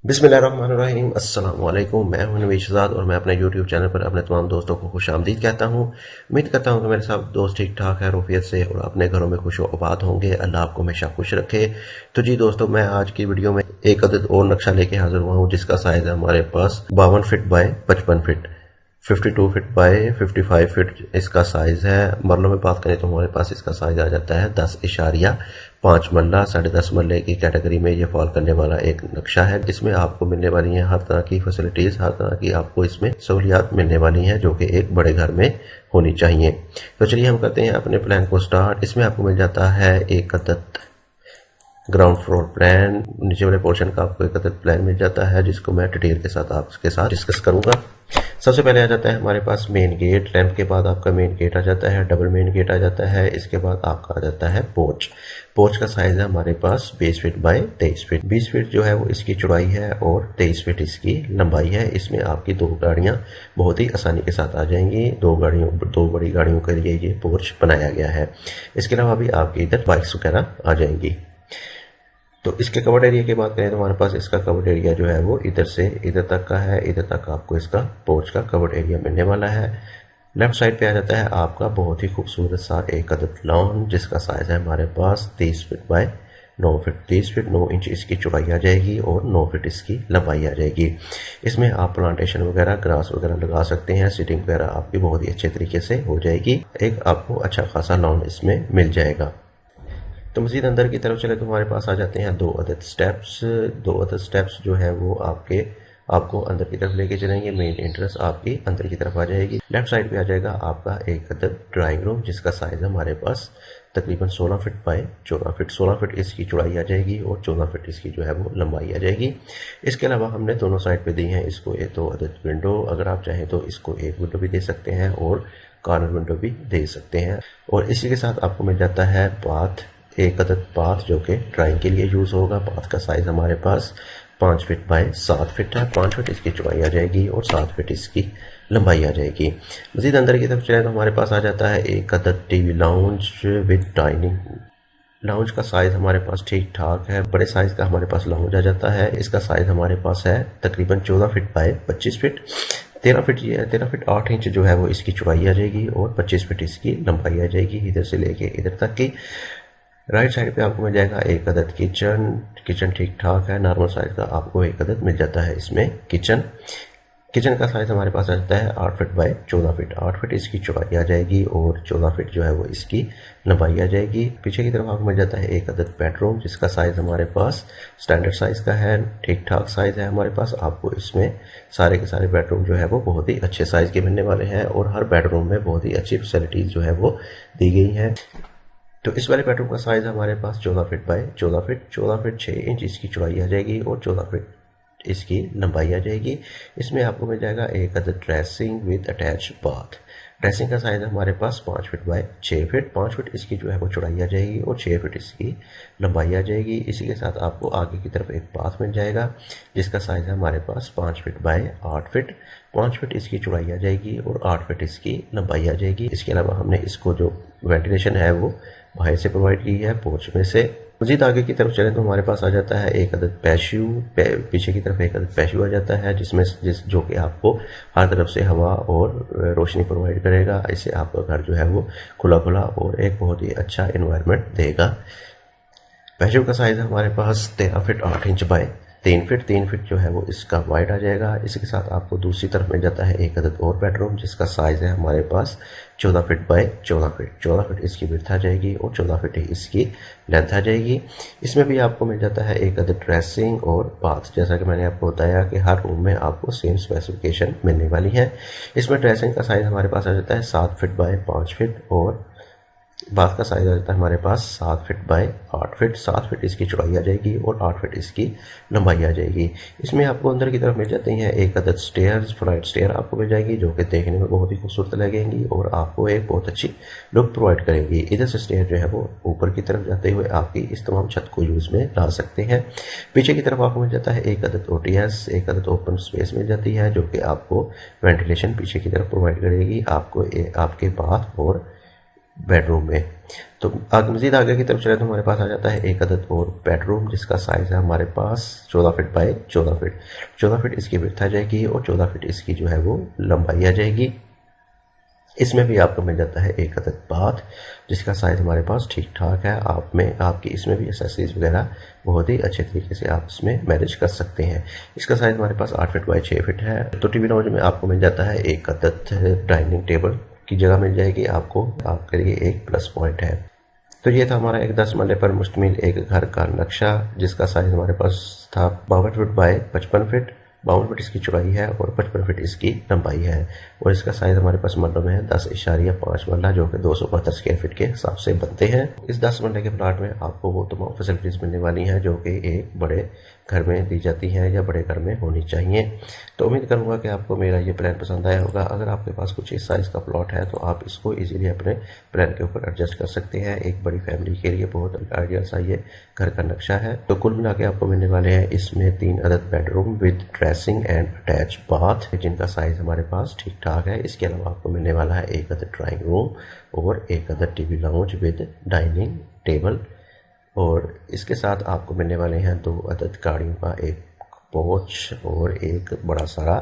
बिस्मिल्लाहिर्रहमानिर्रहीम अस्सलाम वालेकुम। मैं हूं नवीद शहजाद और मैं अपने यूट्यूब चैनल पर अपने तमाम दोस्तों को खुशामदीद कहता हूं। उम्मीद करता हूं कि मेरे सब दोस्त ठीक ठाक है, रूफियत से और अपने घरों में खुश आबाद होंगे। अल्लाह आपको हमेशा खुश रखे। तो जी दोस्तों, मैं आज की वीडियो में एक अदद और नक्शा लेके हाजिर हुआ हूँ जिसका साइज है हमारे पास 52 feet by 55 feet, 52 feet by 55 feet इसका साइज है। मरलों में बात करें तो हमारे पास इसका साइज आ जाता है 10.5 मरला। 10.5 मरले की कैटेगरी में ये फॉल करने वाला एक नक्शा है। इसमें आपको मिलने वाली है हर तरह की फैसिलिटीज, हर तरह की आपको इसमें सहूलियात मिलने वाली हैं जो कि एक बड़े घर में होनी चाहिए। तो चलिए हम करते हैं अपने प्लान को स्टार्ट। इसमें आपको मिल जाता है एक अदद ग्राउंड फ्लोर प्लान। नीचे वाले पोर्शन का आपको एक अदद प्लान मिल जाता है जिसको मैं डिटेल के साथ आपके साथ डिस्कस करूंगा। सबसे पहले आ जाता है हमारे पास मेन गेट। लैंप के बाद आपका मेन गेट आ जाता है, डबल मेन गेट आ जाता है। इसके बाद आपका आ जाता है पोर्च। पोर्च का साइज है हमारे पास 20 फीट बाय 23 फीट। 20 फीट जो है वो इसकी चौड़ाई है और 23 फीट इसकी लंबाई है। इसमें आपकी दो गाड़ियां बहुत ही आसानी के साथ आ जाएंगी। दो बड़ी गाड़ियों के लिए ये पोर्च बनाया गया है। इसके अलावा भी आपकी इधर बाइक्स वगैरह आ जाएंगी। तो इसके कवर्ड एरिया की बात करें तो हमारे पास इसका कवर्ड एरिया जो है वो इधर से इधर तक का है। इधर तक आपको इसका पोर्च का कवर्ड एरिया मिलने वाला है। लेफ्ट साइड पे आ जाता है आपका बहुत ही खूबसूरत सा एक अदद लॉन जिसका साइज है हमारे पास 30 feet by 9 feet. 30 feet 9 inch इसकी चौड़ाई आ जाएगी और 9 फीट इसकी लंबाई आ जाएगी। इसमें आप प्लांटेशन वगैरह, ग्रास वगैरह लगा सकते हैं। सीटिंग वगैरह आपकी बहुत ही अच्छे तरीके से हो जाएगी। एक आपको अच्छा खासा लॉन इसमें मिल जाएगा। तो मजीद अंदर की तरफ चले तो हमारे पास आ जाते हैं दो अदद स्टेप्स। दो अदद स्टेप्स जो है वो आपको अंदर की तरफ लेके चलेंगे। मेन एंट्रेंस आपकी अंदर की तरफ आ जाएगी। लेफ्ट साइड पे आ जाएगा आपका एक अदद ड्राइंग रूम जिसका साइज हमारे पास तकरीबन 16 फीट बाय 14 फीट। 16 फीट इसकी चौड़ाई आ जाएगी और 14 फीट इसकी जो है वो लंबाई आ जाएगी। इसके अलावा हमने दोनों साइड पे दी हैं इसको एक दो अदद विंडो। अगर आप चाहें तो इसको एक विंडो भी दे सकते हैं और कॉर्नर विंडो भी दे सकते हैं। और इसी के साथ आपको मिल जाता है बाथ, एक अदद बाथ जो कि ड्राइंग के लिए यूज होगा। बाथ का साइज हमारे पास 5 फीट बाय 7 फीट है। 5 फीट इसकी चौड़ाई आ जाएगी और 7 फीट इसकी लंबाई आ जाएगी। मजीद अंदर की तरफ चले तो हमारे पास आ जाता है एक अदद TV lounge with dining. Lounge का साइज हमारे पास ठीक ठाक है। बड़े साइज का हमारे पास लाउंज आ जाता है। इसका साइज हमारे पास है तकरीबन 14 फीट बाय 25 फीट। 13 फीट ये है, 13 फीट 8 इंच जो है वो इसकी चौड़ाई आ जाएगी और 25 फीट इसकी लंबाई आ जाएगी इधर से लेके इधर तक की। राइट साइड पे आपको मिल जाएगा एक अदद किचन। किचन ठीक ठाक है, नॉर्मल साइज का आपको एक अदद मिल जाता है इसमें किचन। किचन का साइज हमारे पास आ जाता है 8 फीट बाय 14 फीट। 8 फीट इसकी चौड़ाई आ जाएगी और 14 फीट जो है वो इसकी लंबाई आ जाएगी। पीछे की तरफ आपको मिल जाता है एक अदद बेडरूम जिसका साइज हमारे पास स्टैंडर्ड साइज का है, ठीक ठाक साइज है हमारे पास। आपको इसमें सारे के सारे बेडरूम जो है वो बहुत ही अच्छे साइज के मिलने वाले हैं और हर बेडरूम में बहुत ही अच्छी फैसिलिटीज जो है वो दी गई हैं। तो इस वाले बेडरूम का साइज हमारे पास 14 feet by 14 feet. 14 feet 6 inch इसकी चौड़ाई आ जाएगी और 14 फीट इसकी लंबाई आ जाएगी। इसमें आपको मिल जाएगा एक अदद dressing with attach bath. Dressing का साइज हमारे पास 5 फीट बाय 6 फीट। 5 फीट इसकी जो है वो चौड़ाई आ जाएगी और 6 फीट इसकी लंबाई आ जाएगी। इसी के साथ आपको आगे की तरफ एक बाथ मिल जाएगा जिसका साइज है हमारे पास 5 फीट बाय 8 फीट। 5 फीट इसकी चौड़ाई आ जाएगी और 8 फीट इसकी लंबाई आ जाएगी। इसके अलावा हमने इसको जो वेंटिलेशन है वो बाहर से प्रोवाइड की है पोर्च में से। मजीद आगे की तरफ चलें तो हमारे पास आ जाता है एक अदद पैश्यू। पीछे की तरफ एक अदद पैश्यू आ जाता है जो कि आपको हर तरफ से हवा और रोशनी प्रोवाइड करेगा। इससे आपका घर जो है वो खुला खुला और एक बहुत ही अच्छा एनवायरनमेंट देगा। पैश्यू का साइज हमारे पास 13 feet 8 inch by 3 feet. 3 feet जो है वो इसका वाइड आ जाएगा। इसके साथ आपको दूसरी तरफ मिल जाता है एक अदद और बेडरूम जिसका साइज है हमारे पास 14 फीट बाय 14 फीट। 14 फीट इसकी विड्थ आ जाएगी और 14 फीट इसकी लेंथ आ जाएगी। इसमें भी आपको मिल जाता है एक अदद ड्रेसिंग और बाथ। जैसा कि मैंने आपको बताया कि हर रूम में आपको सेम स्पेसिफिकेशन मिलने वाली है। इसमें ड्रेसिंग का साइज हमारे पास आ जाता है 7 फीट बाय 5 फीट और बाथ का साइज आ जाता है हमारे पास 7 फीट बाय 8 फीट। 7 फीट इसकी चौड़ाई आ जाएगी और 8 फीट इसकी लंबाई आ जाएगी। इसमें आपको अंदर की तरफ मिल जाती हैं एक अदद स्टेयर्स। फ्लाइट स्टेयर आपको मिल जाएगी जो कि देखने में बहुत ही खूबसूरत लगेंगी और आपको एक बहुत अच्छी लुक प्रोवाइड करेंगी। इधर से स्टेयर जो है वो ऊपर की तरफ जाते हुए आपकी इस तमाम छत को यूज में ला सकते हैं। पीछे की तरफ आपको मिल जाता है एक अदद ओटीएस। एक अदद ओपन स्पेस मिल जाती है जो कि आपको वेंटिलेशन पीछे की तरफ प्रोवाइड करेगी। आपको आपके बाथ और बेडरूम में। तो मज़ीद आगे की तरफ चले तो हमारे पास आ जाता है एक अदद और बेडरूम, जिसका साइज़ है हमारे पास 14 फीट बाई 14 फीट। 14 फीट इसकी विड्थ आ जाएगी और 14 फीट इसकी जो है वो लंबाई आ जाएगी। इसमें भी आपको मिल जाता है एक अदद बाथ, जिसका साइज़ हमारे पास ठीक ठाक है। आपकी इसमें भी एसेसरीज वगैरह बहुत ही अच्छे तरीके से आप इसमें मैनेज कर सकते हैं। इसका साइज़ हमारे पास 8 फीट बाई 6 फीट है। तो टीवी लाउंज में आपको मिल जाता है एक अदद डाइनिंग टेबल की जगह मिल जाएगी आपको, आपके लिए एक प्लस पॉइंट है। तो ये था हमारा एक 10 मरले पर मुश्तमिल एक घर का नक्शा, जिसका साइज़ हमारे पास था 52 फीट बाय 55 फीट। 52 फीट इसकी चौड़ाई है और 55 फीट इसकी लंबाई है। और इसका साइज़ हमारे पास मरलों में है 10.5 मरला, जो कि 272 स्क्वायर फीट के हिसाब से बनते हैं। इस 10 मरले के प्लाट में आपको वो तमाम फैसिलिटीज़ मिलने वाली हैं जो कि एक बड़े घर में दी जाती हैं या बड़े घर में होनी चाहिए। तो उम्मीद करूँगा कि आपको मेरा ये प्लान पसंद आया होगा। अगर आपके पास कुछ इस साइज़ का प्लॉट है तो आप इसको इजीली अपने प्लान के ऊपर एडजस्ट कर सकते हैं। एक बड़ी फैमिली के लिए बहुत आइडियल सा ये घर का नक्शा है। तो कुल मिला के आपको मिलने वाले हैं इसमें 3 अदद bedroom with dressing and attach bath, जिनका साइज़ हमारे पास ठीक ठाक है। इसके अलावा आपको मिलने वाला है एक अदद ड्राइंग रूम और एक अदद TV lounge with dining table, और इसके साथ आपको मिलने वाले हैं 2 अदद गाड़ियों का एक पोर्च और एक बड़ा सारा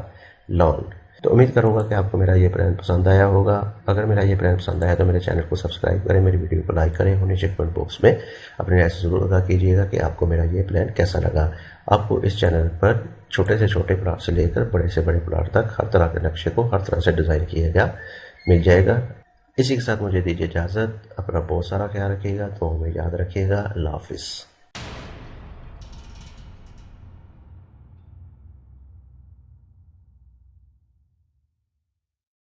लॉन। तो उम्मीद करूंगा कि आपको मेरा ये प्लान पसंद आया होगा। अगर मेरा ये प्लान पसंद आया तो मेरे चैनल को सब्सक्राइब करें, मेरी वीडियो को लाइक करें और नीचे कमेंट बॉक्स में अपने राय ज़रूर आगाह कीजिएगा कि आपको मेरा ये प्लान कैसा लगा। आपको इस चैनल पर छोटे से छोटे प्लाट से लेकर बड़े से बड़े प्लाट तक हर तरह के नक्शे को हर तरह से डिज़ाइन किया गया मिल जाएगा। इसी के साथ मुझे दीजिए इजाज़त। अपना बहुत सारा ख्याल रखिएगा, तो हमें याद रखिएगा। अल्लाह हाफिज़।